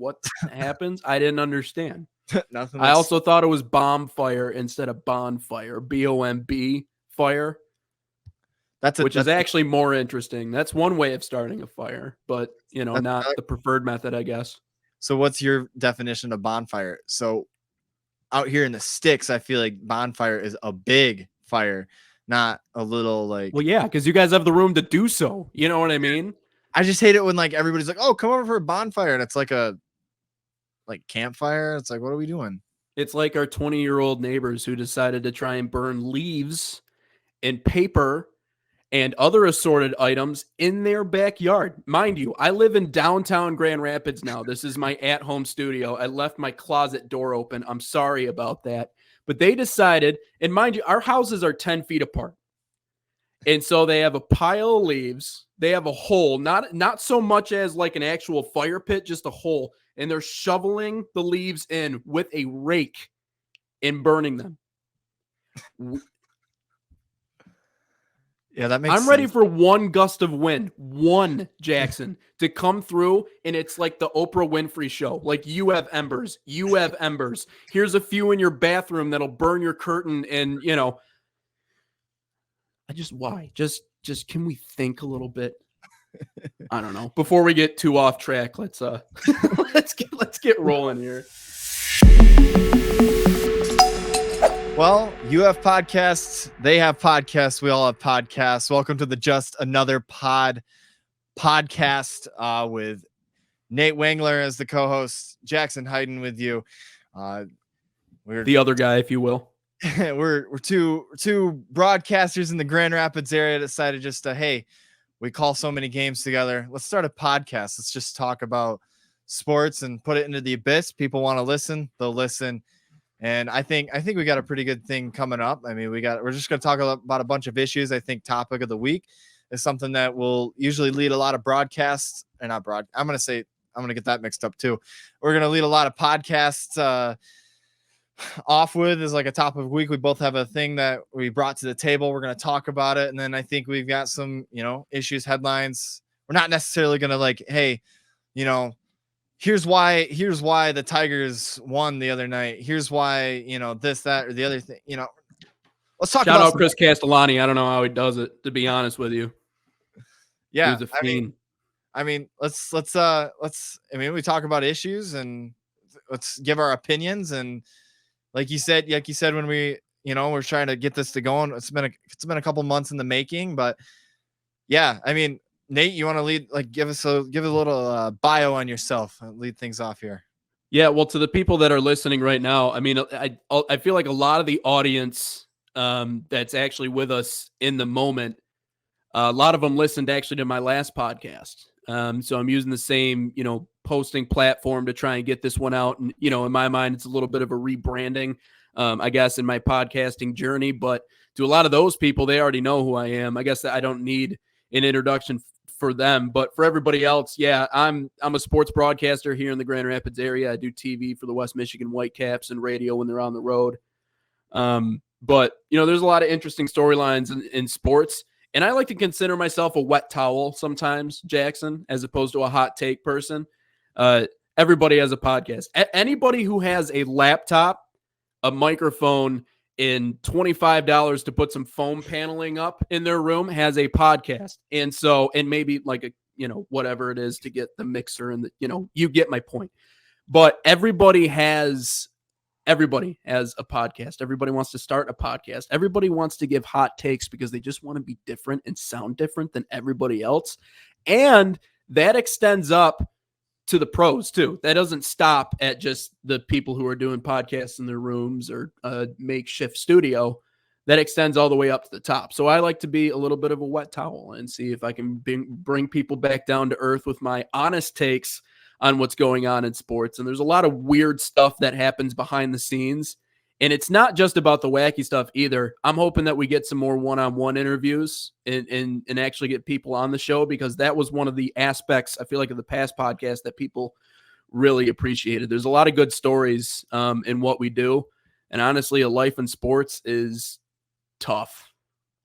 what happens? I didn't understand. Nothing. I also thought it was bomb fire instead of bonfire, BOMB fire. Which is actually more interesting. That's one way of starting a fire, but not the preferred method, I guess. So what's your definition of bonfire? So out here in the sticks, I feel like bonfire is a big fire, not a little like. Well, yeah, because you guys have the room to do so. You know what I mean? I just hate it when like everybody's like, "Oh, come over for a bonfire," and it's like a campfire. It's like, what are we doing? It's like our 20-year-old neighbors who decided to try and burn leaves and paper and other assorted items in their backyard. Mind you, I live in downtown Grand Rapids now. This is my at-home studio. I left my closet door open. I'm sorry about that. But they decided, and mind you, our houses are 10 feet apart. And so they have a pile of leaves. They have a hole, not so much as like an actual fire pit, just a hole. And they're shoveling the leaves in with a rake and burning them. Yeah, that makes I'm sense. ready for one gust of wind, Jackson, to come through, and it's like the Oprah Winfrey show. Like, you have embers. You have embers. Here's a few in your bathroom that'll burn your curtain, and, why? Just can we think a little bit? I don't know. Before we get too off track, let's let's get rolling here. Well, you have podcasts. They have podcasts. We all have podcasts. Welcome to the Just Another podcast with Nate Wangler as the co-host, Jackson Heiden with you. We're the other guy, if you will. we're two broadcasters in the Grand Rapids area decided just to, hey, we call so many games together. Let's start a podcast. Let's just talk about sports and put it into the abyss. People want to listen, they'll listen. And I think we got a pretty good thing coming up. I mean, we're just going to talk about a bunch of issues. I think topic of the week is something that will usually lead a lot of broadcasts, or not broad. I'm going to get that mixed up too. We're going to lead a lot of podcasts off with is like a topic of the week. We both have a thing that we brought to the table. We're going to talk about it. And then I think we've got some, issues, headlines. We're not necessarily going to like, hey, here's why the Tigers won the other night. Here's why, this, that, or the other thing, let's talk Shout about out Chris Castellani. I don't know how he does it, to be honest with you. Yeah. He was a fiend. I mean, let's, we talk about issues and let's give our opinions. And like you said, when we, we're trying to get this to going, it's been a couple months in the making, but yeah, I mean, Nate, you want to lead, like, give a little bio on yourself and lead things off here. Yeah. Well, to the people that are listening right now, I mean, I feel like a lot of the audience that's actually with us in the moment, a lot of them listened actually to my last podcast. So I'm using the same, posting platform to try and get this one out. And, in my mind, it's a little bit of a rebranding, I guess, in my podcasting journey. But to a lot of those people, they already know who I am. I guess I don't need an introduction for them. But for everybody else, yeah, I'm a sports broadcaster here in the Grand Rapids area. I do TV for the West Michigan Whitecaps and radio when they're on the road. But, there's a lot of interesting storylines in sports. And I like to consider myself a wet towel sometimes, Jackson, as opposed to a hot take person. Everybody has a podcast. Anybody who has a laptop, a microphone, and $25 to put some foam paneling up in their room has a podcast. And maybe like a, whatever it is to get the mixer and you get my point. But everybody has a podcast. Everybody wants to start a podcast. Everybody wants to give hot takes because they just want to be different and sound different than everybody else. And that extends up to the pros too. That doesn't stop at just the people who are doing podcasts in their rooms or a makeshift studio. That extends all the way up to the top. So I like to be a little bit of a wet towel and see if I can bring people back down to earth with my honest takes on what's going on in sports. And there's a lot of weird stuff that happens behind the scenes. And it's not just about the wacky stuff either. I'm hoping that we get some more one-on-one interviews and actually get people on the show, because that was one of the aspects, I feel like, of the past podcast that people really appreciated. There's a lot of good stories in what we do. And honestly, a life in sports is tough.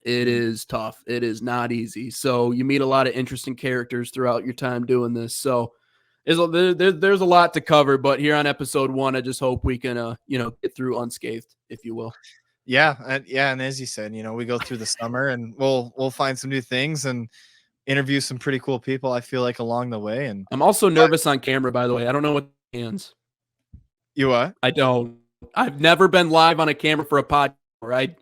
It is tough. It is not easy. So you meet a lot of interesting characters throughout your time doing this. So There's a lot to cover, but here on episode 1, I just hope we can, get through unscathed, if you will. Yeah, and as you said, we go through the summer and we'll find some new things and interview some pretty cool people, I feel like, along the way. And I'm also nervous on camera, by the way. I don't know what hands. You what? I don't. I've never been live on a camera for a podcast. I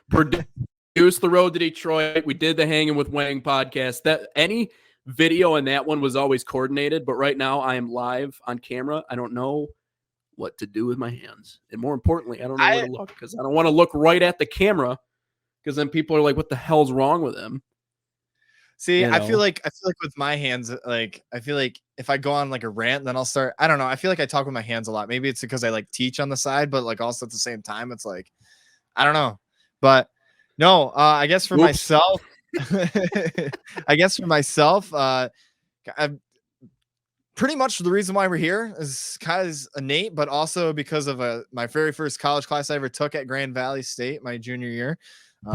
produced the Road to Detroit. We did the Hanging with Wang podcast. That any video in that one was always coordinated, but right now I am live on camera. I don't know what to do with my hands, and more importantly, I don't know where to look because I don't want to look right at the camera because then people are like, "What the hell's wrong with him?" See, I feel like with my hands, like I feel like if I go on like a rant, then I'll start. I don't know. I feel like I talk with my hands a lot. Maybe it's because I like teach on the side, but like also at the same time, it's like I don't know. But no, I guess for myself, pretty much the reason why we're here is because of Nate, but also because of my very first college class I ever took at Grand Valley State my junior year.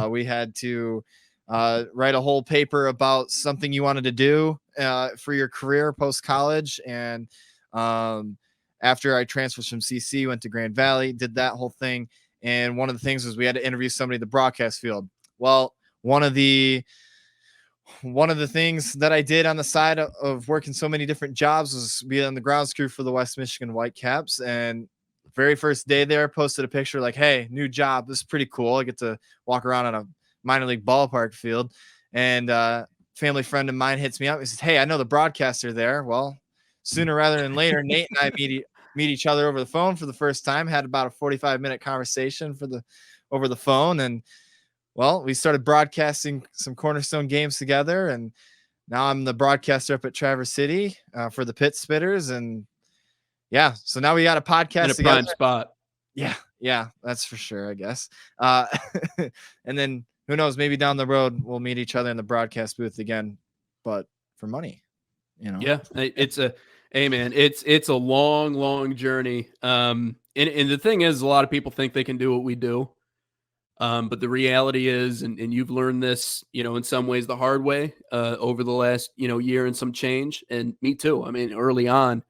We had to write a whole paper about something you wanted to do for your career post college. And after I transferred from CC, went to Grand Valley, did that whole thing. And one of the things was we had to interview somebody in the broadcast field. Well, one of the things that I did on the side of working so many different jobs was be on the grounds crew for the West Michigan Whitecaps. And very first day there, posted a picture like, "Hey, new job. This is pretty cool. I get to walk around on a minor league ballpark field." And family friend of mine hits me up. He says, "Hey, I know the broadcaster there." Well, sooner rather than later, Nate and I meet each other over the phone for the first time, had about a 45-minute conversation over the phone. And well, we started broadcasting some Cornerstone games together. And now I'm the broadcaster up at Traverse City for the Pit Spitters. And yeah, so now we got a podcast in a together. prime spot. Yeah, that's for sure, I guess. And then who knows, maybe down the road we'll meet each other in the broadcast booth again, but for money, Yeah, it's a long journey. And the thing is, a lot of people think they can do what we do. But the reality is, and you've learned this, in some ways the hard way over the last, year and some change. And me too. I mean, early on,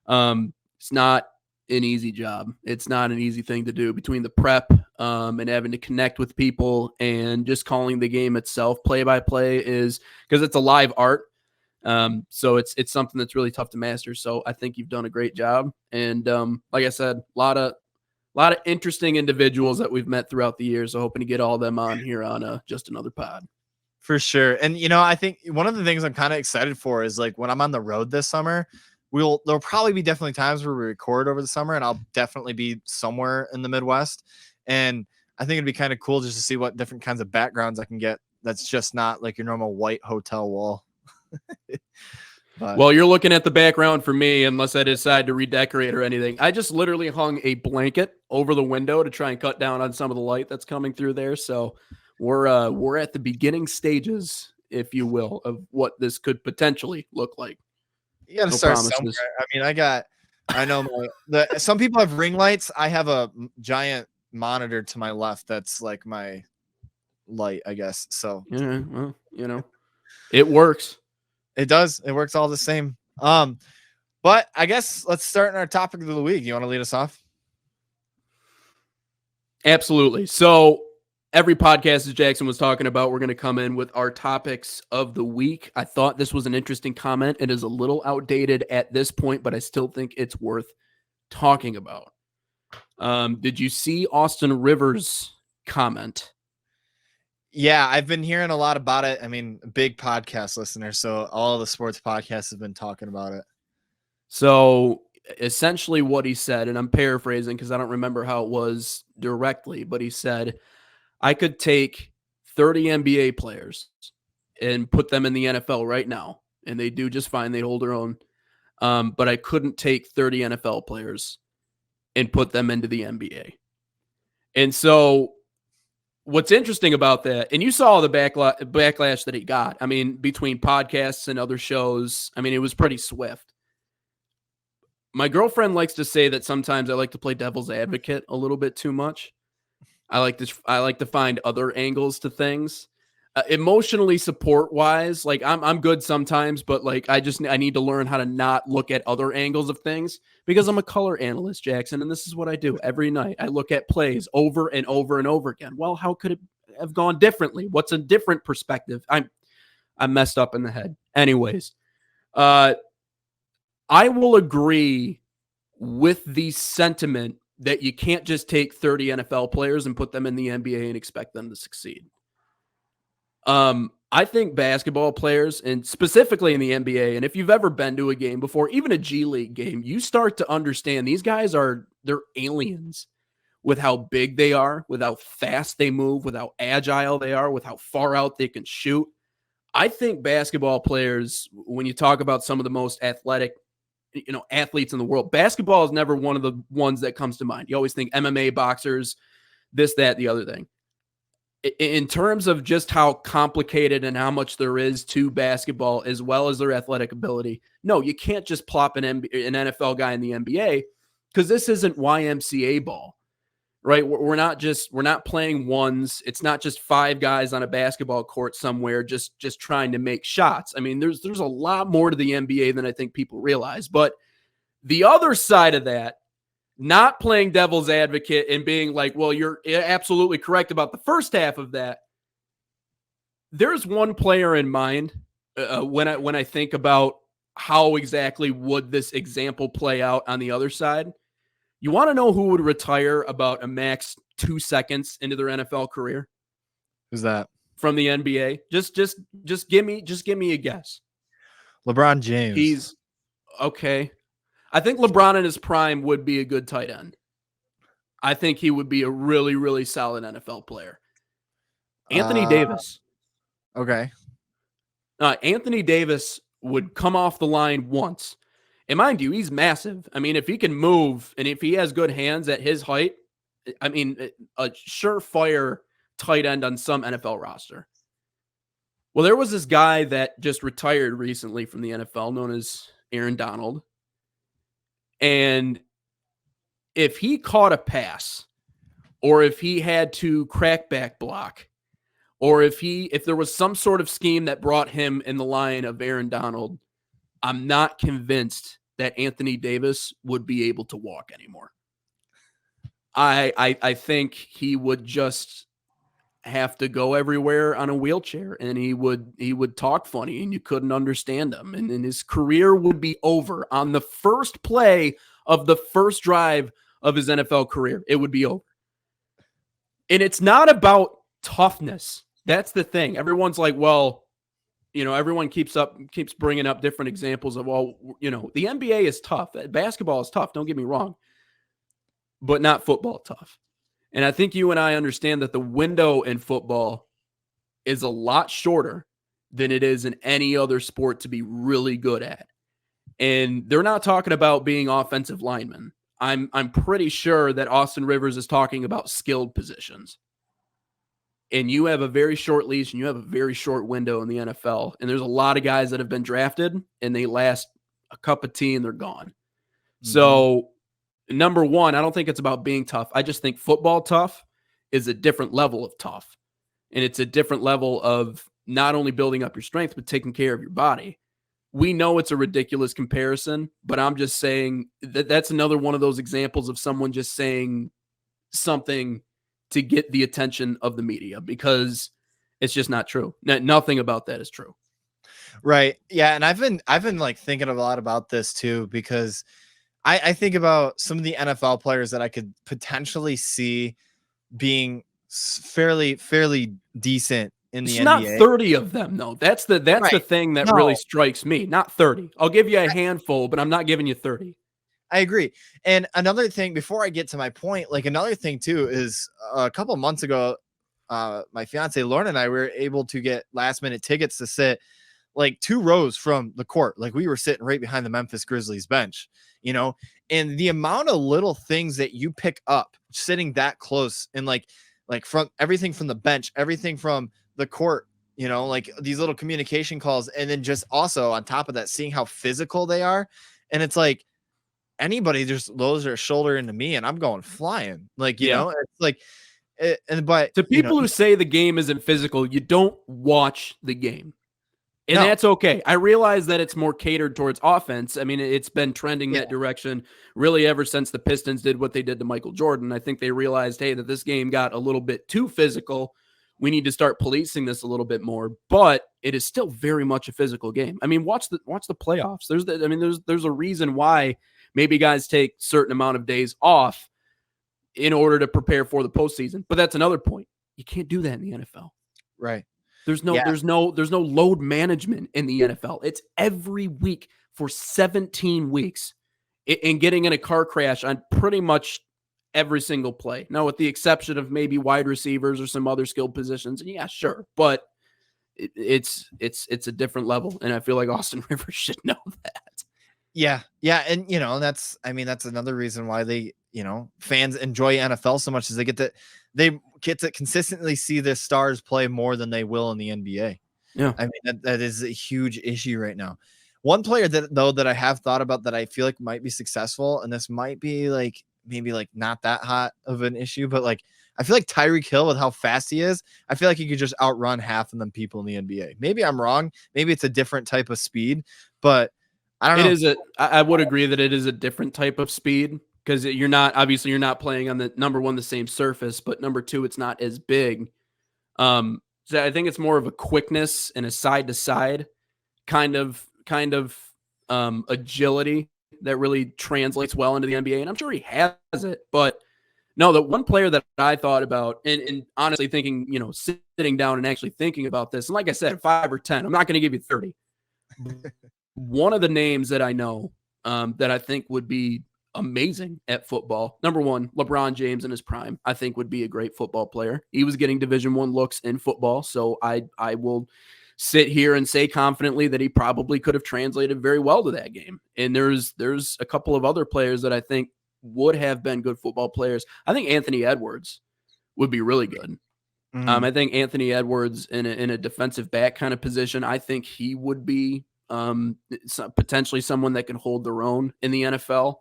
it's not an easy job. It's not an easy thing to do between the prep and having to connect with people and just calling the game itself play by play is because it's a live art. So it's something that's really tough to master. So I think you've done a great job. And like I said, a lot of interesting individuals that we've met throughout the years. So hoping to get all of them on here on Just Another Pod. For sure. And, I think one of the things I'm kind of excited for is like when I'm on the road this summer, there'll probably be definitely times where we record over the summer and I'll definitely be somewhere in the Midwest. And I think it'd be kind of cool just to see what different kinds of backgrounds I can get. That's just not like your normal white hotel wall. Well, you're looking at the background for me, unless I decide to redecorate or anything. I just literally hung a blanket over the window to try and cut down on some of the light that's coming through there. So we're at the beginning stages, if you will, of what this could potentially look like. You got to start somewhere. I know some people have ring lights. I have a giant monitor to my left that's like my light, I guess. So yeah, well, it works. It does. It works all the same. But I guess let's start in our topic of the week. You want to lead us off? Absolutely. So every podcast, as Jackson was talking about, we're going to come in with our topics of the week. I thought this was an interesting comment. It is a little outdated at this point, but I still think it's worth talking about. Did you see Austin Rivers' comment? Yeah, I've been hearing a lot about it. I mean, big podcast listener, so all the sports podcasts have been talking about it. So essentially what he said, and I'm paraphrasing because I don't remember how it was directly, but he said, I could take 30 NBA players and put them in the NFL right now, and they do just fine. They hold their own. But I couldn't take 30 NFL players and put them into the NBA. And so what's interesting about that, and you saw the backlash that he got, I mean, between podcasts and other shows, I mean, it was pretty swift. My girlfriend likes to say that sometimes I like to play devil's advocate a little bit too much. I like to find other angles to things. emotionally support wise, like I'm good sometimes, but like I need to learn how to not look at other angles of things because I'm a color analyst, Jackson, and this is what I do every night. I look at plays over and over and over again. Well, how could it have gone differently? What's a different perspective? I'm messed up in the head. Anyways, I will agree with the sentiment that you can't just take 30 NFL players and put them in the NBA and expect them to succeed. I think basketball players, and specifically in the NBA, and if you've ever been to a game before, even a G League game, you start to understand these guys they're aliens with how big they are, with how fast they move, with how agile they are, with how far out they can shoot. I think basketball players, when you talk about some of the most athletic, athletes in the world, basketball is never one of the ones that comes to mind. You always think MMA, boxers, this, that, the other thing. In terms of just how complicated and how much there is to basketball as well as their athletic ability, no, you can't just plop an NFL guy in the NBA because this isn't YMCA ball, right? We're not playing ones. It's not just five guys on a basketball court somewhere just trying to make shots. I mean, there's a lot more to the NBA than I think people realize. But the other side of that, not playing devil's advocate and being like, well, you're absolutely correct about the first half of that. There's one player in mind when I think about how exactly would this example play out on the other side. You want to know who would retire about a max 2 seconds into their NFL career? Who's that? From the NBA? Just give me a guess. LeBron James. He's okay. I think LeBron in his prime would be a good tight end. I think he would be a really, really solid NFL player. Anthony Davis. Okay. Anthony Davis would come off the line once. And mind you, he's massive. I mean, if he can move and if he has good hands at his height, I mean, a surefire tight end on some NFL roster. Well, there was this guy that just retired recently from the NFL known as Aaron Donald. And if he caught a pass, or if he had to crack back block, or if there was some sort of scheme that brought him in the line of Aaron Donald, I'm not convinced that Anthony Davis would be able to walk anymore. I think he would just have to go everywhere on a wheelchair, and he would talk funny and you couldn't understand him, and his career would be over on the first play of the first drive of his NFL career. It would be over. And it's not about toughness. That's the thing. Everyone's like, well, everyone keeps bringing up different examples of, well, the NBA is tough. Basketball is tough. Don't get me wrong, but not football tough. And I think you and I understand that the window in football is a lot shorter than it is in any other sport to be really good at. And they're not talking about being offensive linemen. I'm pretty sure that Austin Rivers is talking about skilled positions. And you have a very short leash and you have a very short window in the NFL. And there's a lot of guys that have been drafted and they last a cup of tea and they're gone. Mm-hmm. So number one, I don't think it's about being tough. I just think football tough is a different level of tough. And it's a different level of not only building up your strength, but taking care of your body. We know it's a ridiculous comparison, but I'm just saying that's another one of those examples of someone just saying something to get the attention of the media because it's just not true. Nothing about that is true. Right. Yeah. And I've been like thinking a lot about this too, because I think about some of the NFL players that I could potentially see being fairly decent in the NBA. Not 30 of them, though. That's the thing that really strikes me. Not 30. I'll give you a handful, but I'm not giving you 30. I agree. And another thing, before I get to my point, like another thing too is a couple months ago, my fiance Lauren and I were able to get last minute tickets to sit like 2 rows from the court. Like we were sitting right behind the Memphis Grizzlies bench, and the amount of little things that you pick up sitting that close and like from everything from the bench, everything from the court, like these little communication calls. And then just also on top of that, seeing how physical they are. And it's like anybody just lowers their shoulder into me and I'm going flying. Like, it's like But To people who say the game isn't physical, you don't watch the game. And No. that's okay. I realize that it's more catered towards offense. I mean, it's been trending that direction really ever since the Pistons did what they did to Michael Jordan. I think they realized, hey, that this game got a little bit too physical. We need to start policing this a little bit more. But it is still very much a physical game. I mean, watch the playoffs. There's a reason why maybe guys take certain amount of days off in order to prepare for the postseason. But that's another point. You can't do that in the NFL. Right. There's no load management in the NFL. It's every week for 17 weeks and getting in a car crash on pretty much every single play. Now, with the exception of maybe wide receivers or some other skilled positions. Yeah, sure. But it's a different level. And I feel like Austin Rivers should know that. Yeah. Yeah. And that's another reason why they, fans enjoy NFL so much, is they get to consistently see their stars play more than they will in the NBA. Yeah. I mean, that is a huge issue right now. One player that I have thought about that I feel like might be successful, and this might be maybe not that hot of an issue, but I feel like Tyreek Hill, with how fast he is, I feel like he could just outrun half of them people in the NBA. Maybe I'm wrong. Maybe it's a different type of speed, but I don't know. I would agree that it is a different type of speed, because you're not playing on the number one, the same surface, but number two, it's not as big. So I think it's more of a quickness and a side to side kind of agility that really translates well into the NBA. And I'm sure he has it, but no, the one player that I thought about and honestly thinking, sitting down and actually thinking about this, and like I said, 5 or 10, I'm not going to give you 30. One of the names that I know that I think would be amazing at football. Number one, LeBron James in his prime, I think would be a great football player. He was getting Division I looks in football. So I will sit here and say confidently that he probably could have translated very well to that game. And there's a couple of other players that I think would have been good football players. I think Anthony Edwards would be really good. I think Anthony Edwards in a defensive back kind of position, I think he would be potentially someone that can hold their own in the NFL.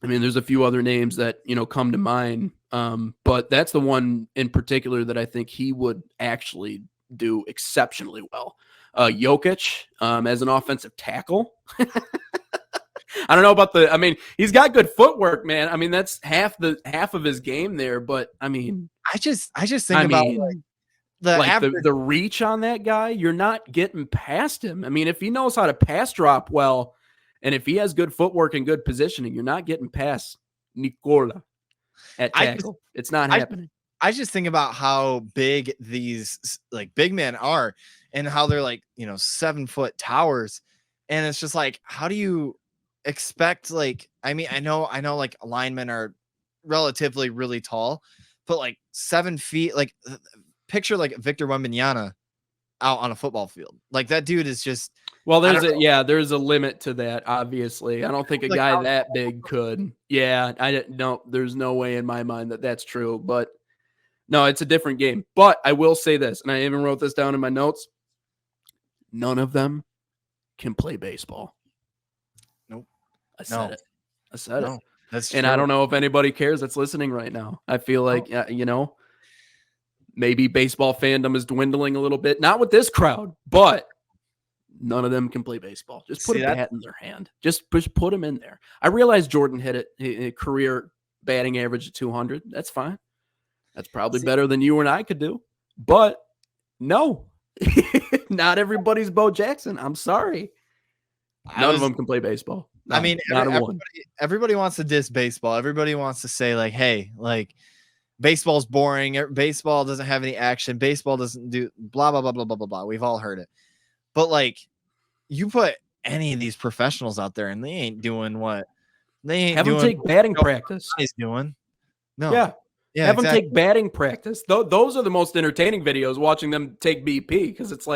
There's a few other names that, come to mind. But that's the one in particular that I think he would actually do exceptionally well. Jokic, as an offensive tackle. I don't know about he's got good footwork, man. That's half of his game there, but I just think about the reach on that guy. You're not getting past him. If he knows how to pass drop well, and if he has good footwork and good positioning, you're not getting past Nikola at tackle. It's not happening. I just think about how big these big men are, and how they're 7-foot towers. And it's just how do you expect, I know linemen are relatively really tall, but 7 feet, picture Victor Wembanyama out on a football field. That dude is just, well, there's a limit to that, obviously. I don't think a guy that big could. Yeah, there's no way in my mind that that's true, but no, it's a different game. But I will say this, and I even wrote this down in my notes. None of them can play baseball. Nope. I said it. That's true. And I don't know if anybody cares that's listening right now. I feel like, maybe baseball fandom is dwindling a little bit. Not with this crowd, but none of them can play baseball. Just put a bat in their hand. Just put them in there. I realize Jordan hit a career batting average of 200. That's fine. That's probably better than you and I could do. But no, not everybody's Bo Jackson. I'm sorry. None of them can play baseball. No, everybody wants to diss baseball. Everybody wants to say hey, baseball's boring. Baseball doesn't have any action. Baseball doesn't do blah, blah, blah, blah, blah, blah, blah. We've all heard it. But you put any of these professionals out there and they ain't doing what they ain't have doing. Them take batting practice. He's doing. No. Yeah. Have them take batting practice. Those are the most entertaining videos, watching them take BP, because it's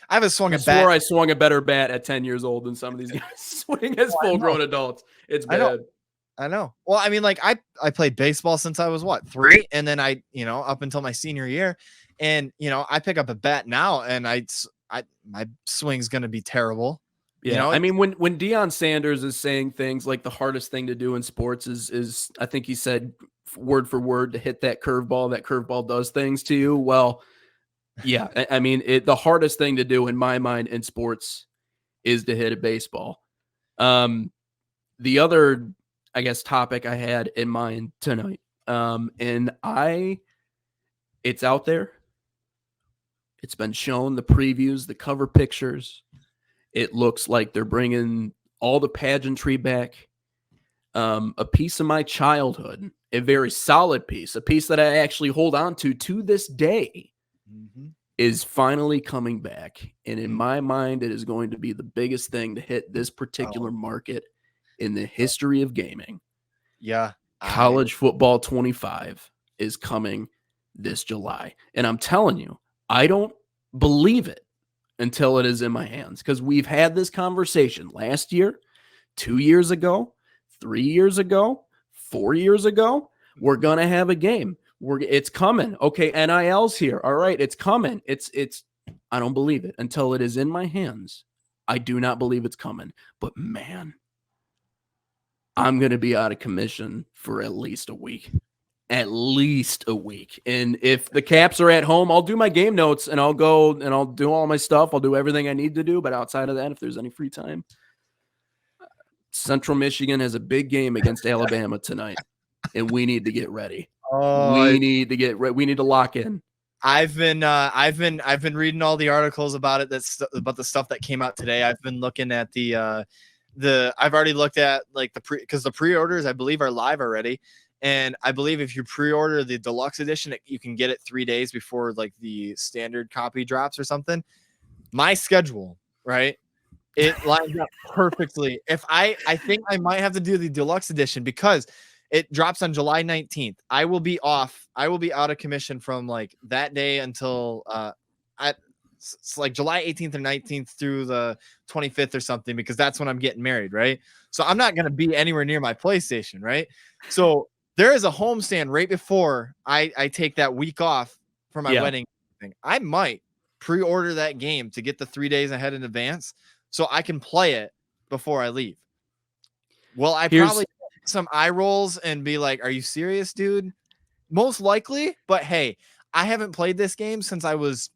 I swore I swung a better bat at 10 years old than some of these guys swing as full-grown adults. It's bad. I know. Well, I played baseball since I was 3, and then I up until my senior year, and I pick up a bat now, and my swing's gonna be terrible. You Yeah, know, I mean, when Deion Sanders is saying things like the hardest thing to do in sports is I think he said word for word to hit that curveball does things to you. Well, yeah, I mean, the hardest thing to do in my mind in sports is to hit a baseball. The other, I guess, topic I had in mind tonight, and it's out there. It's been shown, the previews, the cover pictures. It looks like they're bringing all the pageantry back. A piece of my childhood, a very solid piece, a piece that I actually hold on to this day, is finally coming back. And in my mind, it is going to be the biggest thing to hit this particular market in the history of gaming. Yeah. College football 25 is coming this July. And I'm telling you, I don't believe it until it is in my hands, because we've had this conversation last year, 2 years ago, 3 years ago, 4 years ago. We're going to have a game. It's coming. Okay, NIL's here. All right, it's coming. I don't believe it until it is in my hands. I do not believe it's coming. But man, I'm going to be out of commission for at least a week. At least a week. And if the Caps are at home, I'll do my game notes and I'll go and I'll do all my stuff. I'll do everything I need to do. But outside of that, if there's any free time, Central Michigan has a big game against Alabama tonight, and we need to get ready. We need to get ready. We need to lock in. I've been reading all the articles about it. About the stuff that came out today. I've been looking at I've already looked at like because the pre-orders I believe are live already. And I believe if you pre-order the deluxe edition, you can get it 3 days before like the standard copy drops or something. My schedule, right? It lines up perfectly. If I think I might have to do the deluxe edition because it drops on July 19th. I will be off. I will be out of commission from like that day until it's like July 18th or 19th through the 25th or something, because that's when I'm getting married, right? So I'm not going to be anywhere near my PlayStation, right? So there is a homestand right before I take that week off for my wedding thing. I might pre-order that game to get the 3 days ahead in advance so I can play it before I leave. Well, probably get some eye rolls and be like, are you serious, dude? Most likely, but hey, I haven't played this game since I was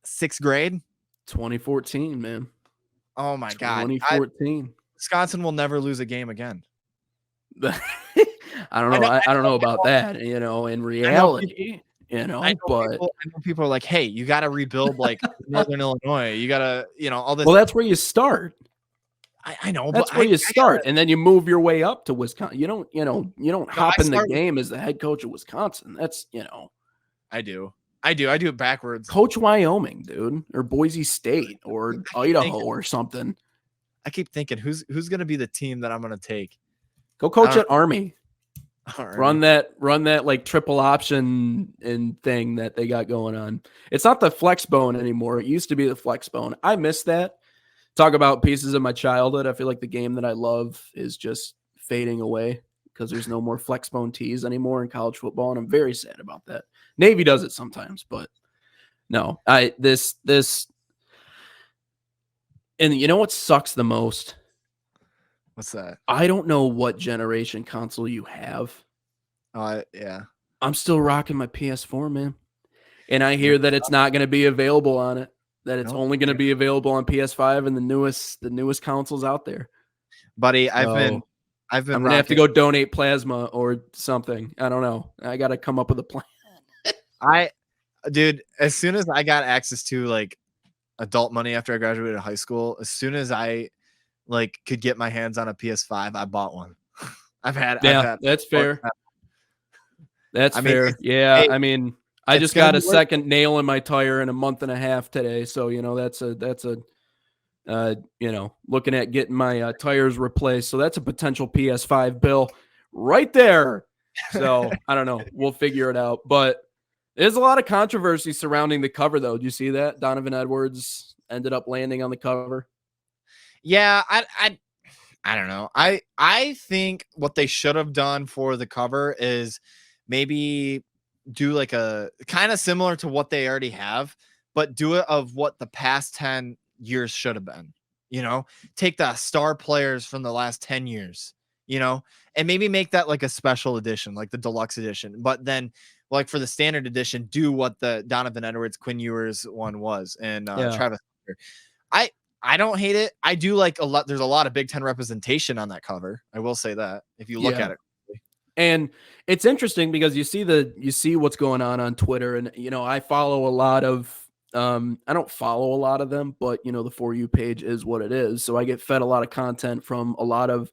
6th grade. 2014, man. Oh my God. 2014. Wisconsin will never lose a game again. I don't know. I don't know about that, in reality, I know people are like, hey, you got to rebuild like Northern Illinois. You got to, all this. Well, that's where you start. I know. That's where you start. And then you move your way up to Wisconsin. You don't hop in the game as the head coach of Wisconsin. That's, I do it backwards. Coach Wyoming, dude, or Boise State or Idaho or something. I keep thinking, who's going to be the team that I'm going to take? Go coach at Army. Run that like triple option and thing that they got going on. It's not the flex bone anymore. It used to be the flex bone. I miss that. Talk about pieces of my childhood. I feel like the game that I love is just fading away because there's no more flex bone tees anymore in college football, and I'm very sad about that. Navy does it sometimes, but no. This and you know what sucks the most? What's that? I don't know what generation console you have. Yeah. I'm still rocking my PS4, man. And I hear that it's not going to be available on it. That it's only going to be available on PS5 and the newest consoles out there. Buddy, I've been I'm going to have to go donate plasma or something. I don't know. I got to come up with a plan. Dude, as soon as I got access to like adult money after I graduated high school, as soon as I like could get my hands on a PS5, I bought one. That's fair. That's fair. Hey, I mean, I just got a second nail in my tire in a month and a half today. So, that's looking at getting my tires replaced. So that's a potential PS5 bill right there. So I don't know. We'll figure it out. But there's a lot of controversy surrounding the cover, though. Do you see that? Donovan Edwards ended up landing on the cover. Yeah, I don't know. I think what they should have done for the cover is maybe do like a kind of similar to what they already have, but do it of what the past 10 years should have been. take the star players from the last 10 years, and maybe make that like a special edition, like the deluxe edition. But then like for the standard edition, do what the Donovan Edwards, Quinn Ewers one was, and Yeah. Travis Hunter. I don't hate it. I do like a lot. There's a lot of Big Ten representation on that cover. I will say that if you look at it. And it's interesting because you see what's going on Twitter, and I follow a lot of I don't follow a lot of them, but the For You page is what it is. So I get fed a lot of content from a lot of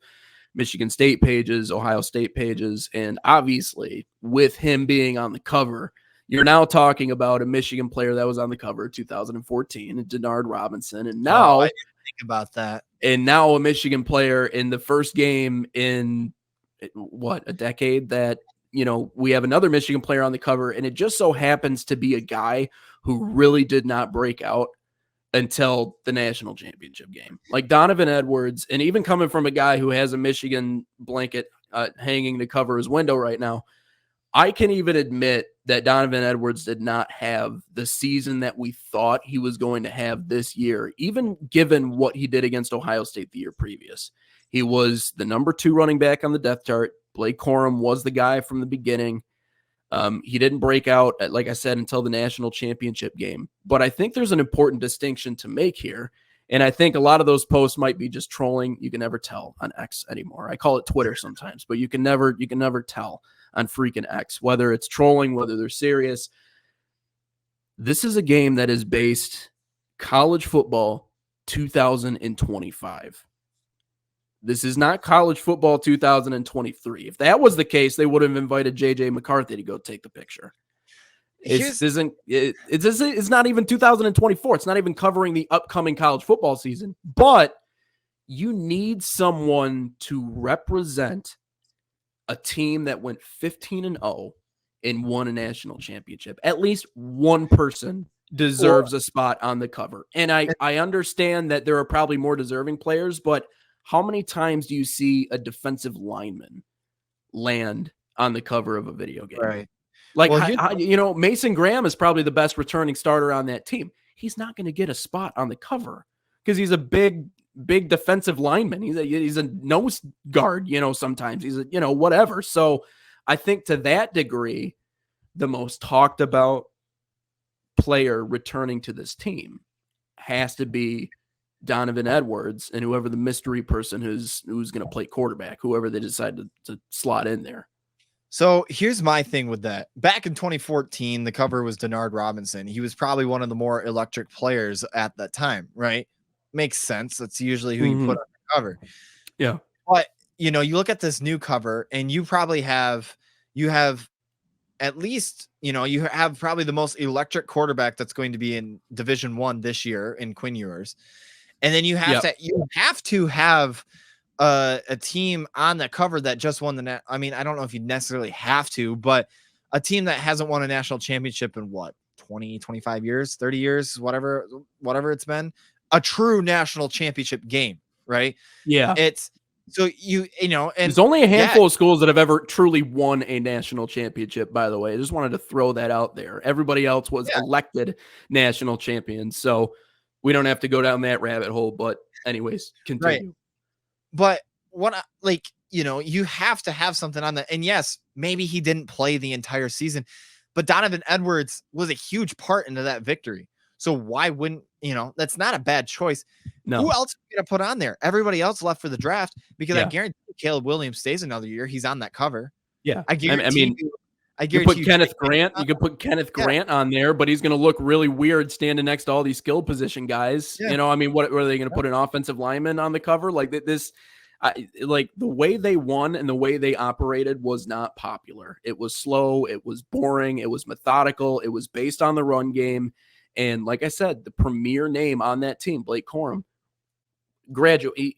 Michigan State pages, Ohio State pages, and obviously with him being on the cover, you're now talking about a Michigan player that was on the cover 2014, Denard Robinson, and now I didn't think about that. And now a Michigan player in the first game in a decade that we have another Michigan player on the cover, and it just so happens to be a guy who really did not break out until the national championship game. Like Donovan Edwards, and even coming from a guy who has a Michigan blanket hanging to cover his window right now, I can even admit that Donovan Edwards did not have the season that we thought he was going to have this year, even given what he did against Ohio State the year previous. He was the number 2 running back on the depth chart. Blake Corum was the guy from the beginning. He didn't break out, like I said, until the national championship game. But I think there's an important distinction to make here. And I think a lot of those posts might be just trolling. You can never tell on X anymore. I call it Twitter sometimes, but you can never tell on freaking X, whether it's trolling, whether they're serious. This is a game that is based college football 2025. This is not college football 2023. If that was the case, they would have invited JJ McCarthy to go take the picture. It's not even 2024. It's not even covering the upcoming college football season. But you need someone to represent a team that went 15-0 and won a national championship. At least one person deserves a spot on the cover. And I understand that there are probably more deserving players, but how many times do you see a defensive lineman land on the cover of a video game? Right. Like, Mason Graham is probably the best returning starter on that team. He's not going to get a spot on the cover because he's a big defensive lineman. He's a nose guard, sometimes he's a, whatever. So I think to that degree, the most talked about player returning to this team has to be Donovan Edwards and whoever the mystery person who's going to play quarterback, whoever they decide to slot in there. So here's my thing with that. Back in 2014, the cover was Denard Robinson. He was probably one of the more electric players at that time, right? Makes sense. That's usually who you put on the cover. Yeah. But, you look at this new cover and you have at least, you have probably the most electric quarterback that's going to be in Division I this year in Quinn Ewers. And then you have to have a team on the cover that just won the I don't know if you necessarily have to, but a team that hasn't won a national championship in 20, 25 years, 30 years, whatever it's been, a true national championship game, right? Yeah. It's so and there's only a handful of schools that have ever truly won a national championship, by the way. I just wanted to throw that out there. Everybody else was elected national champions. So we don't have to go down that rabbit hole, but anyways, continue. Right. But you have to have something on that. And yes, maybe he didn't play the entire season, but Donovan Edwards was a huge part into that victory. So why wouldn't, that's not a bad choice. No. Who else are you going to put on there? Everybody else left for the draft because I guarantee Caleb Williams stays another year. He's on that cover. Yeah. I guarantee you could put Kenneth Grant. You could put Kenneth Grant on there, but he's going to look really weird standing next to all these skill position guys. Yeah. What are they going to put an offensive lineman on the cover? Like this, like the way they won and the way they operated was not popular. It was slow. It was boring. It was methodical. It was based on the run game. And like I said, the premier name on that team, Blake Corum, he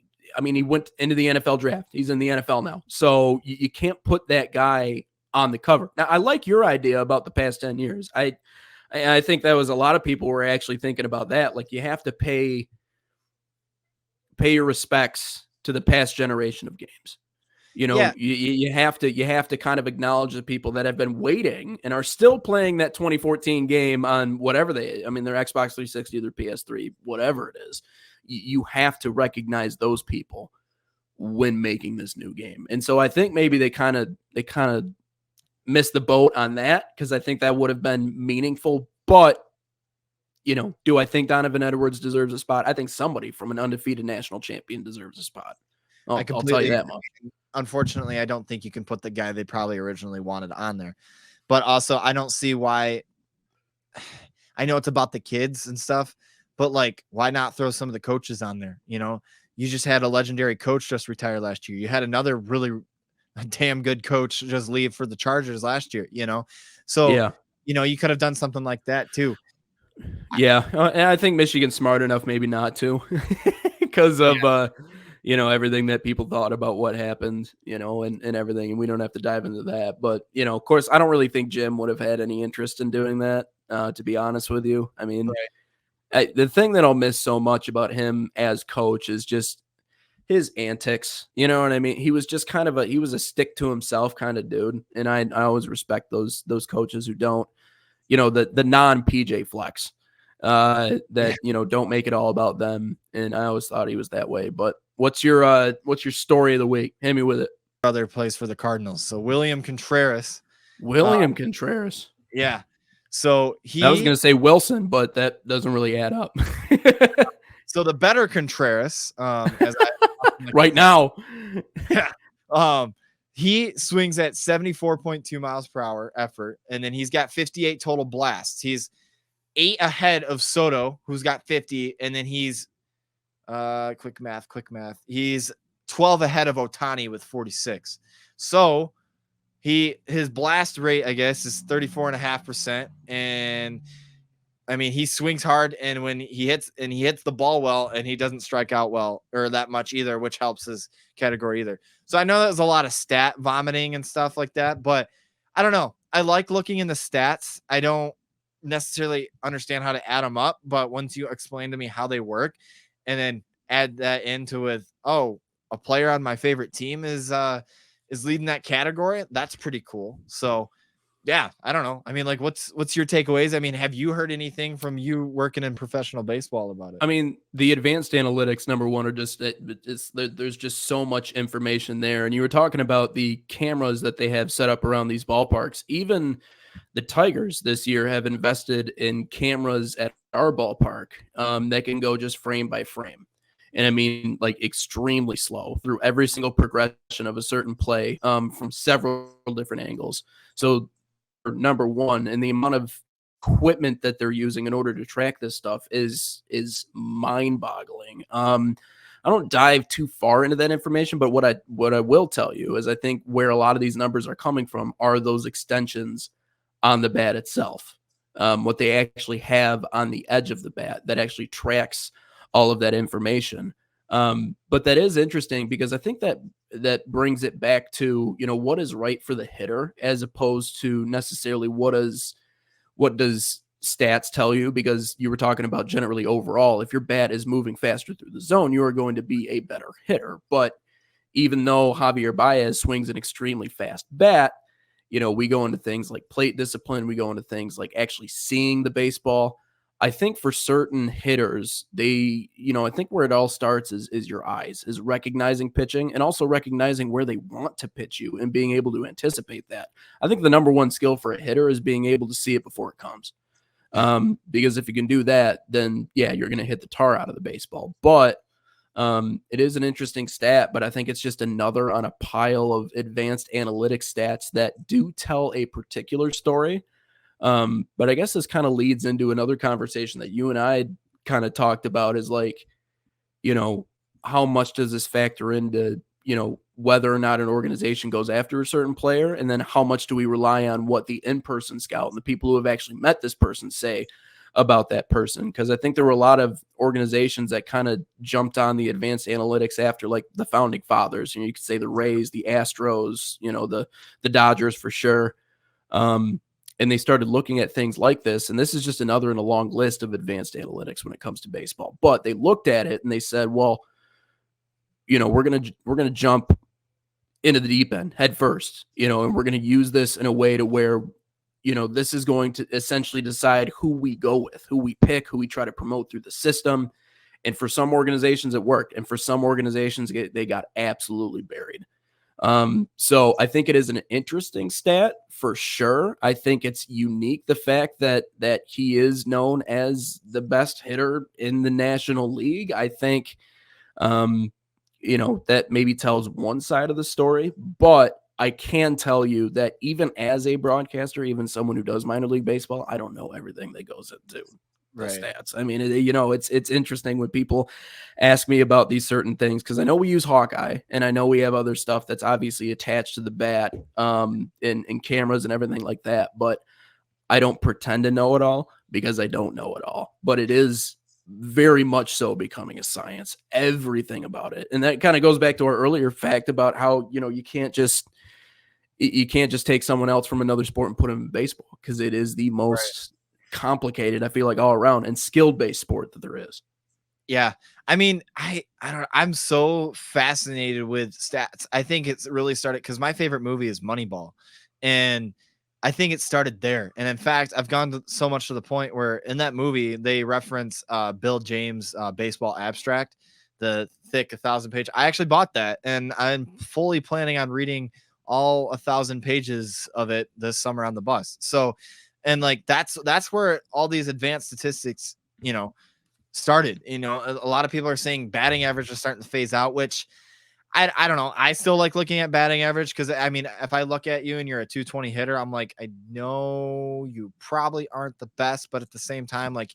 went into the NFL draft. He's in the NFL now. So you can't put that guy on the cover. Now, I like your idea about the past 10 years. I think that was a lot of people were actually thinking about that. Like you have to pay your respects to the past generation of games. You have to kind of acknowledge the people that have been waiting and are still playing that 2014 game on whatever their Xbox 360, their PS3, whatever it is. you have to recognize those people when making this new game. And so I think maybe they kind of missed the boat on that, because I think that would have been meaningful. But, do I think Donovan Edwards deserves a spot? I think somebody from an undefeated national champion deserves a spot. I'll tell you that much. Unfortunately, I don't think you can put the guy they probably originally wanted on there. But also, I don't see why. I know it's about the kids and stuff, but like, why not throw some of the coaches on there? You just had a legendary coach just retire last year. You had another really damn good coach just leave for the Chargers last year, So, yeah. You could have done something like that too. Yeah. And I think Michigan's smart enough maybe not to, because of, everything that people thought about what happened, and everything. And we don't have to dive into that. But, of course, I don't really think Jim would have had any interest in doing that, to be honest with you. I mean, the thing that I'll miss so much about him as coach is just his antics. You know what I mean? He was just he was a stick to himself kind of dude. And I always respect those coaches who don't, the non PJ flex, that, don't make it all about them. And I always thought he was that way. But what's your story of the week? Hit me with it. Brother plays for the Cardinals. So William Contreras. Contreras. Yeah. So I was going to say Wilson, but that doesn't really add up. So the better Contreras, right now. Yeah. He swings at 74.2 miles per hour effort, and then he's got 58 total blasts. He's 8 ahead of Soto, who's got 50, and then he's quick math. He's 12 ahead of Ohtani with 46. So his blast rate, I guess, is 34.5%. And I mean, he swings hard, and when he hits the ball well, and he doesn't strike out well or that much either, which helps his category either. So I know there's a lot of stat vomiting and stuff like that, but I don't know. I like looking in the stats. I don't necessarily understand how to add them up, but once you explain to me how they work and then add that into with, a player on my favorite team is leading that category, that's pretty cool. So yeah, I don't know. I mean, like, what's your takeaways? I mean, have you heard anything from you working in professional baseball about it? I mean, the advanced analytics, number one, are just there's just so much information there. And you were talking about the cameras that they have set up around these ballparks. Even the Tigers this year have invested in cameras at our ballpark that can go just frame by frame. And I mean, like, extremely slow through every single progression of a certain play from several different angles. So, number one, and the amount of equipment that they're using in order to track this stuff is mind-boggling. I don't dive too far into that information, but what I will tell you is I think where a lot of these numbers are coming from are those extensions on the bat itself. What they actually have on the edge of the bat that actually tracks all of that information. But that is interesting, because I think that brings it back to, what is right for the hitter, as opposed to necessarily what does stats tell you, because you were talking about generally overall, if your bat is moving faster through the zone, you are going to be a better hitter. But even though Javier Baez swings an extremely fast bat, we go into things like plate discipline, we go into things like actually seeing the baseball. I think for certain hitters, I think where it all starts is your eyes, is recognizing pitching and also recognizing where they want to pitch you and being able to anticipate that. I think the number one skill for a hitter is being able to see it before it comes. Because if you can do that, then yeah, you're going to hit the tar out of the baseball. But it is an interesting stat, but I think it's just another on a pile of advanced analytics stats that do tell a particular story. But I guess this kind of leads into another conversation that you and I kind of talked about, is like, how much does this factor into, whether or not an organization goes after a certain player? And then how much do we rely on what the in-person scout and the people who have actually met this person say about that person? Because I think there were a lot of organizations that kind of jumped on the advanced analytics after, like, the founding fathers. You could say the Rays, the Astros, the Dodgers for sure. And they started looking at things like this. And this is just another in a long list of advanced analytics when it comes to baseball. But they looked at it and they said, well, we're going to jump into the deep end head first, and we're going to use this in a way to where, this is going to essentially decide who we go with, who we pick, who we try to promote through the system. And for some organizations, it worked. And for some organizations, they got absolutely buried. So I think it is an interesting stat for sure. I think it's unique, the fact that he is known as the best hitter in the National League. I think, that maybe tells one side of the story, but I can tell you that even as a broadcaster, even someone who does minor league baseball, I don't know everything that goes into the stats. I mean, it's interesting when people ask me about these certain things, because I know we use Hawkeye and I know we have other stuff that's obviously attached to the bat, and cameras and everything like that, but I don't pretend to know it all because I don't know it all. But it is very much so becoming a science, everything about it. And that kind of goes back to our earlier fact about how, you can't just take someone else from another sport and put them in baseball, because it is the most complicated, I feel like, all around and skill based sport that there is. Yeah. I mean, I don't know. I'm so fascinated with stats. I think it's really started because my favorite movie is Moneyball. And I think it started there. And in fact, I've gone so much to the point where in that movie, they reference Bill James' baseball abstract, the thick 1,000-page. I actually bought that, and I'm fully planning on reading all 1,000 pages of it this summer on the bus. So, and like that's where all these advanced statistics, started. A lot of people are saying batting average is starting to phase out, which I don't know. I still like looking at batting average because, I mean, if I look at you and you're a 220 hitter, I'm like, I know you probably aren't the best, but at the same time, like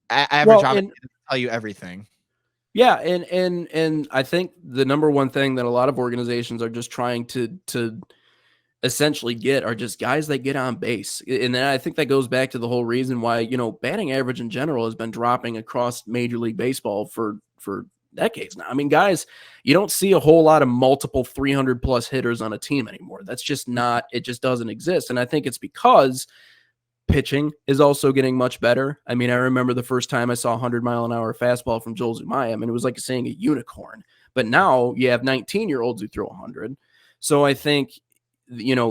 average doesn't tell you everything. Yeah, and I think the number one thing that a lot of organizations are just trying to essentially get are just guys that get on base. And then I think that goes back to the whole reason why, batting average in general has been dropping across Major League Baseball for decades now. I mean, guys, you don't see a whole lot of multiple 300 plus hitters on a team anymore. That's just not, it just doesn't exist. And I think it's because pitching is also getting much better. I mean, I remember the first time I saw a 100-mile-an-hour fastball from Joel Zumaya. I mean, it was like seeing a unicorn. But now you have 19-year-olds who throw 100. So I think,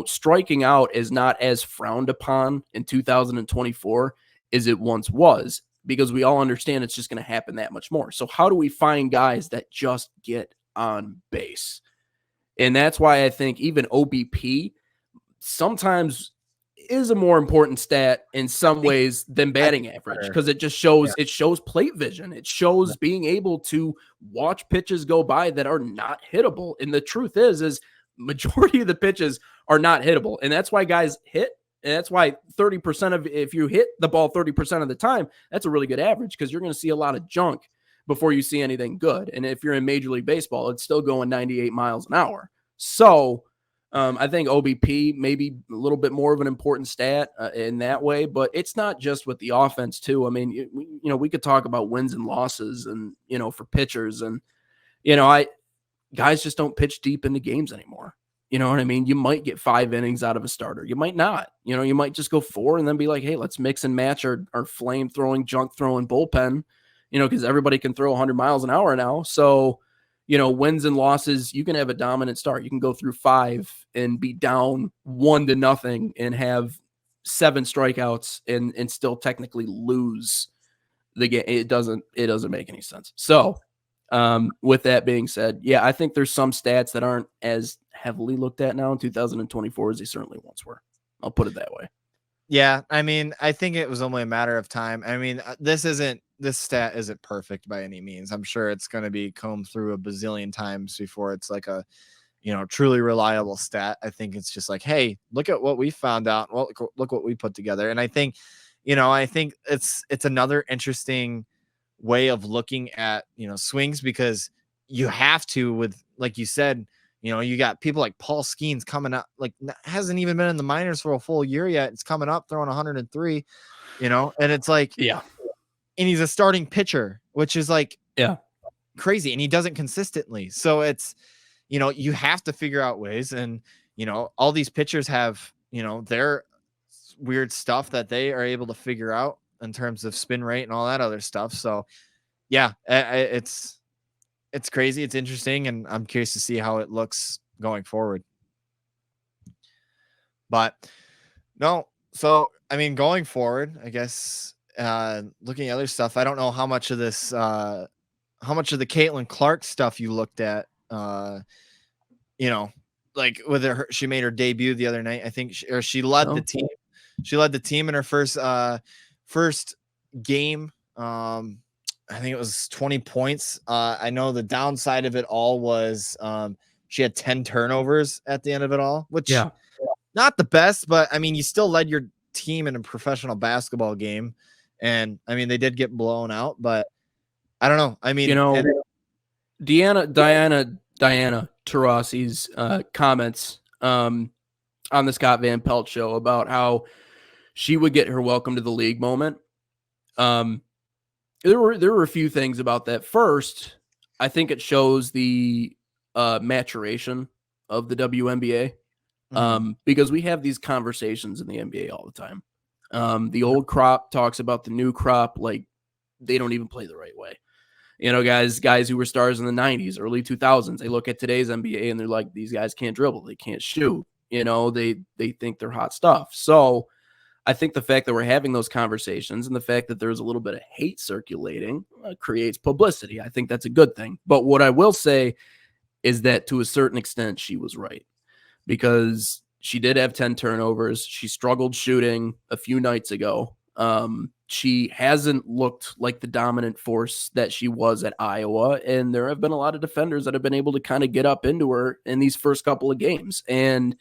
striking out is not as frowned upon in 2024 as it once was, because we all understand it's just going to happen that much more. So how do we find guys that just get on base? And that's why I think even OBP sometimes is a more important stat in some ways than batting average, because it just shows it shows plate vision. It shows being able to watch pitches go by that are not hittable. And the truth is majority of the pitches are not hittable. And that's why guys hit. And that's why 30% of, if you hit the ball 30% of the time, that's a really good average, because you're going to see a lot of junk before you see anything good. And if you're in Major League Baseball, it's still going 98 miles an hour. So I think OBP may be a little bit more of an important stat in that way, but it's not just with the offense too. I mean, we could talk about wins and losses and, for pitchers, and, guys just don't pitch deep into games anymore. You know what I mean? You might get 5 innings out of a starter. You might not. You might just go 4 and then be like, hey, let's mix and match our flame throwing, junk throwing bullpen, because everybody can throw 100 miles an hour now. So, wins and losses, you can have a dominant start. You can go through 5 and be down 1-0 and have 7 strikeouts and still technically lose the game. It doesn't make any sense. So, with that being said, yeah, I think there's some stats that aren't as heavily looked at now in 2024 as they certainly once were. I'll put it that way. Yeah, I mean, I think it was only a matter of time. I mean, this stat isn't perfect by any means. I'm sure it's going to be combed through a bazillion times before it's like a, truly reliable stat. I think it's just like, hey, look at what we found out. Well, look what we put together. And I think, it's another interesting way of looking at, swings, because you have to, with, like you said, you got people like Paul Skeens coming up, like hasn't even been in the minors for a full year yet. It's coming up throwing 103, and it's like, yeah. And he's a starting pitcher, which is like, yeah, crazy. And he doesn't consistently. So it's, you have to figure out ways. And, all these pitchers have, their weird stuff that they are able to figure out in terms of spin rate and all that other stuff. So yeah, it's crazy. It's interesting. And I'm curious to see how it looks going forward. But no, so, I mean, going forward, I guess looking at other stuff, I don't know how much of this, how much of the Caitlin Clark stuff you looked at, like with her, she made her debut the other night. I think she led the team. She led the team in her first game. I think it was 20 points. I know the downside of it all was she had 10 turnovers at the end of it all, which not the best, but I mean, you still led your team in a professional basketball game. And I mean, they did get blown out, but I don't know. I mean, Diana Taurasi's comments on the Scott Van Pelt show about how she would get her welcome to the league moment. There were a few things about that. First, I think it shows the maturation of the WNBA, because we have these conversations in the NBA all the time. The old crop talks about the new crop like they don't even play the right way. Guys who were stars in the 90s, early 2000s, they look at today's NBA and they're like, these guys can't dribble, they can't shoot. They think they're hot stuff. So I think the fact that we're having those conversations and the fact that there's a little bit of hate circulating creates publicity. I think that's a good thing. But what I will say is that to a certain extent, she was right, because she did have 10 turnovers. She struggled shooting a few nights ago. She hasn't looked like the dominant force that she was at Iowa. And there have been a lot of defenders that have been able to kind of get up into her in these first couple of games. And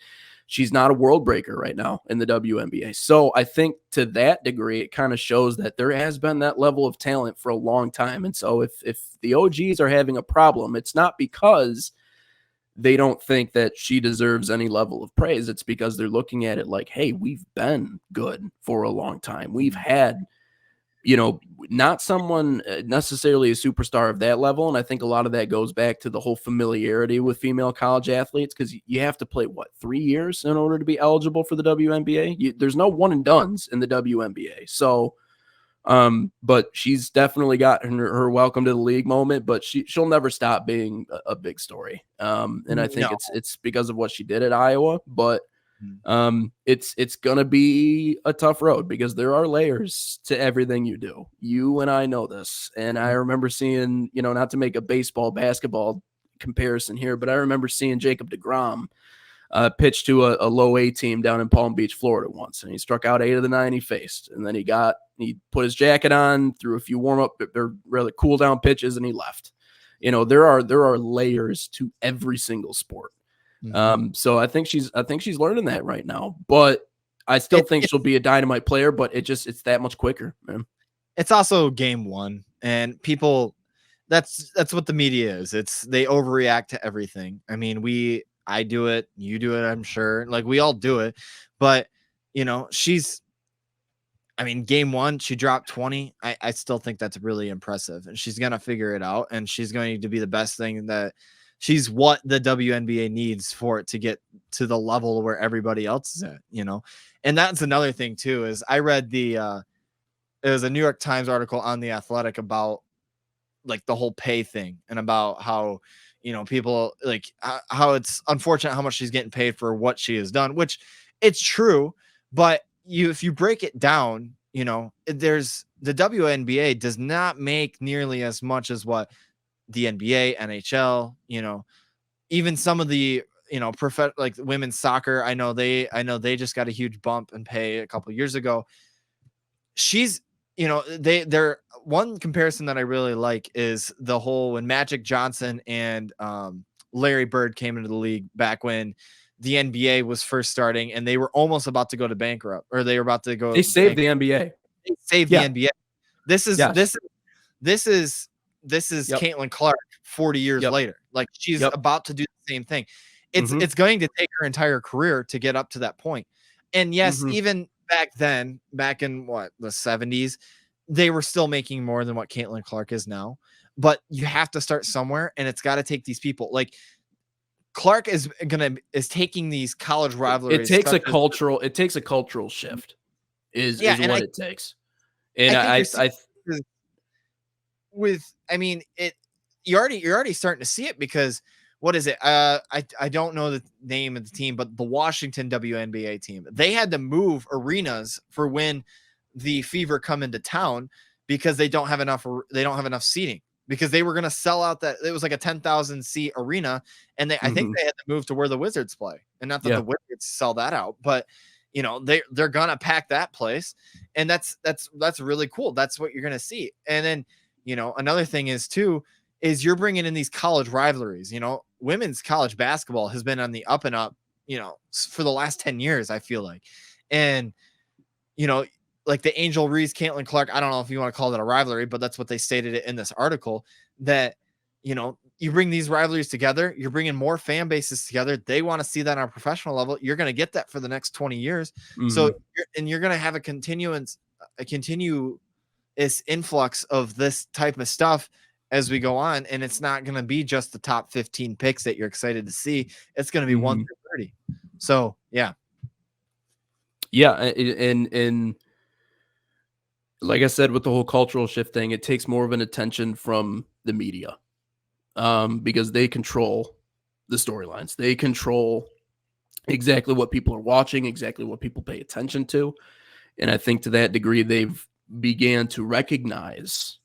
she's not a world breaker right now in the WNBA. So I think to that degree, it kind of shows that there has been that level of talent for a long time. And so if the OGs are having a problem, it's not because they don't think that she deserves any level of praise. It's because they're looking at it like, hey, we've been good for a long time. We've had, not someone necessarily a superstar of that level. And I think a lot of that goes back to the whole familiarity with female college athletes, because you have to play, 3 years in order to be eligible for the WNBA? There's no one and dones in the WNBA. So, but she's definitely got her welcome to the league moment, but she'll never stop being a big story. And I think it's because of what she did at Iowa, but it's going to be a tough road because there are layers to everything you do. You and I know this. And I remember seeing, not to make a basketball comparison here, but I remember seeing Jacob deGrom pitch to a low A team down in Palm Beach, Florida once, and he struck out 8 of the 9 he faced. And then he put his jacket on, threw a few warm-up or rather cool down pitches, and he left. There are layers to every single sport. So I think she's learning that right now, but I still think she'll be a dynamite player, but it's that much quicker, man. It's also game one, and people, that's what the media is. They overreact to everything. I mean, I do it, you do it, I'm sure, like we all do it, but game one, she dropped 20. I still think that's really impressive, and she's going to figure it out, and she's going to be the best thing that she's what the WNBA needs for it to get to the level where everybody else is at, and that's another thing too, is I read it was a New York Times article on The Athletic about like the whole pay thing and about how, people like how it's unfortunate how much she's getting paid for what she has done, which it's true. But if you break it down, there's the WNBA does not make nearly as much as what the NBA, NHL, even some of the, like women's soccer. I know they just got a huge bump in pay a couple of years ago. She's, they're one comparison that I really like is the whole when Magic Johnson and Larry Bird came into the league back when the NBA was first starting and they were almost about to go to bankrupt, or they were about to go. They saved the NBA. They saved the NBA. This is Caitlin Clark 40 years later. Like she's about to do the same thing. It's going to take her entire career to get up to that point. And yes, even back then, back in the 70s, they were still making more than what Caitlin Clark is now. But you have to start somewhere, and it's got to take these people. Like Clark is taking these college rivalries. It takes a cultural shift. Is what it takes. And you're already starting to see it, because what is it? I don't know the name of the team, but the Washington WNBA team, they had to move arenas for when the Fever come into town because they don't have enough seating, because they were going to sell out that it was like a 10,000 seat arena. And I think they had to move to where the Wizards play, and not that the Wizards sell that out, but they're going to pack that place. And that's really cool. That's what you're going to see. And then, another thing is too, is you're bringing in these college rivalries. Women's college basketball has been on the up and up, for the last 10 years, I feel like. And, like the Angel Reese, Caitlin Clark, I don't know if you want to call that a rivalry, but that's what they stated it in this article, that, you bring these rivalries together, you're bringing more fan bases together. They want to see that on a professional level. You're going to get that for the next 20 years. So, you're going to have a continuous influx of this type of stuff as we go on. And it's not going to be just the top 15 picks that you're excited to see. It's going to be 1 through 30. So, yeah. Yeah. And like I said, with the whole cultural shift thing, it takes more of an attention from the media, because they control the storylines. They control exactly what people are watching, exactly what people pay attention to. And I think to that degree, they've began to recognize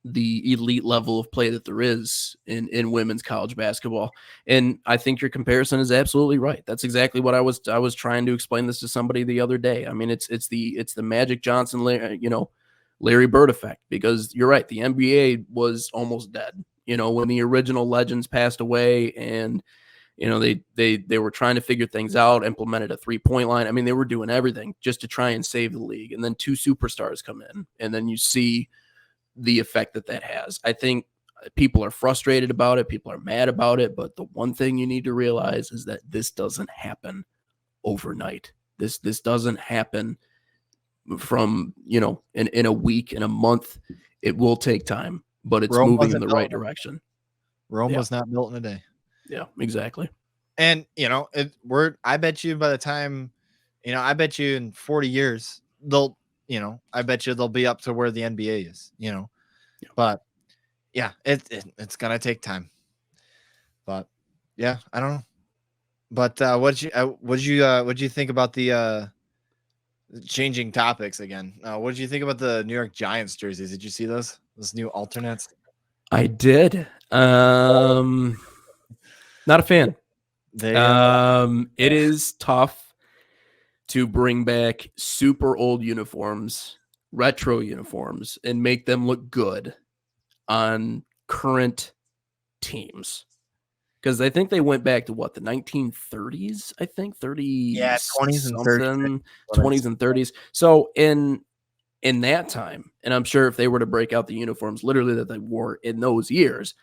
the elite level of play that there is in women's college basketball. And I think your comparison is absolutely right. That's exactly what I was trying to explain this to somebody the other day. I mean, it's the Magic Johnson, Larry Bird effect, because you're right. The NBA was almost dead, when the original legends passed away, and, they were trying to figure things out, implemented a 3-point line. I mean, they were doing everything just to try and save the league. And then 2 superstars come in, and then you see the effect that has. I think people are frustrated about it. People are mad about it. But the one thing you need to realize is that this doesn't happen overnight. This doesn't happen from, in a week, in a month. It will take time, but it's moving in the right direction. Rome was not built in a day. Yeah, exactly. And, I bet you by the time, I bet you in 40 years, I bet you they'll be up to where the NBA is, but yeah, it's going to take time, but yeah, I don't know. But, what did you think about the, changing topics again? What did you think about the New York Giants jerseys? Did you see those new alternates? I did. Not a fan. It is tough to bring back super old uniforms, retro uniforms, and make them look good on current teams. Because I think they went back to what, the 1930s, I think 30, yeah, 20s and 30s, 20s and 30s. So in that time, and I'm sure if they were to break out the uniforms literally that they wore in those years,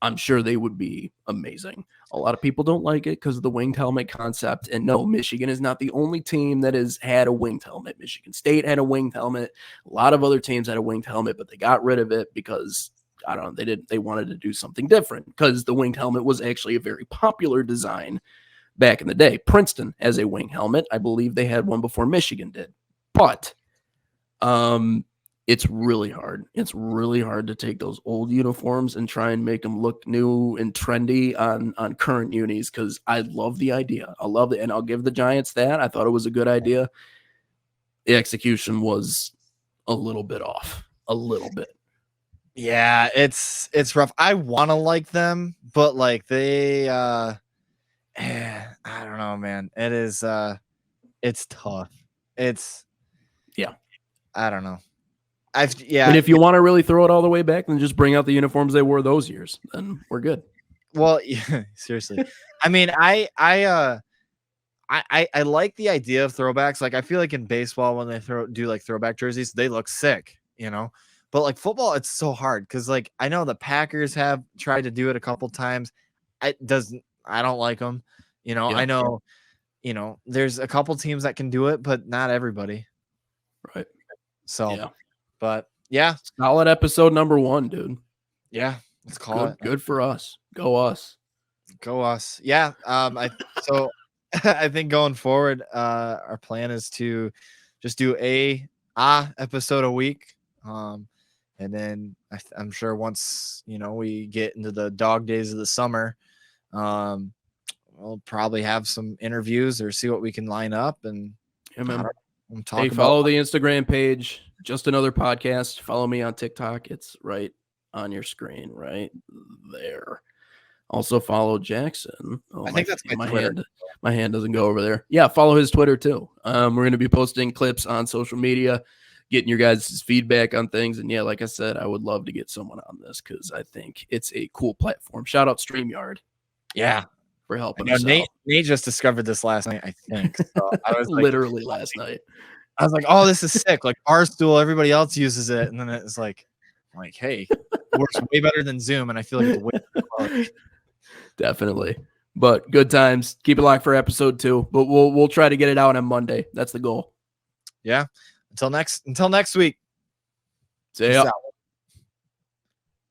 I'm sure they would be amazing. A lot of people don't like it because of the winged helmet concept. And no, Michigan is not the only team that has had a winged helmet. Michigan State had a winged helmet. A lot of other teams had a winged helmet, but they got rid of it because, I don't know, they wanted to do something different, because the winged helmet was actually a very popular design back in the day. Princeton has a wing helmet. I believe they had one before Michigan did. But it's really hard. It's really hard to take those old uniforms and try and make them look new and trendy on current unis, because I love the idea. I love it, and I'll give the Giants that. I thought it was a good idea. The execution was a little bit off. A little bit. Yeah, it's rough. I want to like them, but like they I don't know, man. It is it's tough. It's I don't know. And if you want to really throw it all the way back, then just bring out the uniforms they wore those years. Then we're good. Well, yeah, seriously. I mean, I like the idea of throwbacks. Like, I feel like in baseball, when they do like throwback jerseys, they look sick, But like football, it's so hard because like I know the Packers have tried to do it a couple times. I don't like them. I know, there's a couple teams that can do it, but not everybody. Right. So, but yeah. Solid episode number 1, dude. Yeah. Let's call it. Good for us. Go us. Go us. Yeah. I think going forward, our plan is to just do a episode a week. And then I'm sure once, we get into the dog days of the summer, we'll probably have some interviews or see what we can line up. And Hey, follow the Instagram page. Just Another Podcast. Follow me on TikTok. It's right on your screen right there. Also follow Jackson. Oh, I think that's my Twitter. My hand doesn't go over there. Yeah, follow his Twitter too. We're going to be posting clips on social media, getting your guys' feedback on things. And yeah, like I said, I would love to get someone on this because I think it's a cool platform. Shout out StreamYard. Yeah. For helping us Nate just discovered this last night, I think. So I was literally last night. I was like, oh, this is sick. Like Barstool, everybody else uses it. And then it's like, hey, it works way better than Zoom. And I feel like it's way better quality. Definitely. But good times. Keep it locked for episode 2. But we'll try to get it out on Monday. That's the goal. Yeah. Until next week. See ya.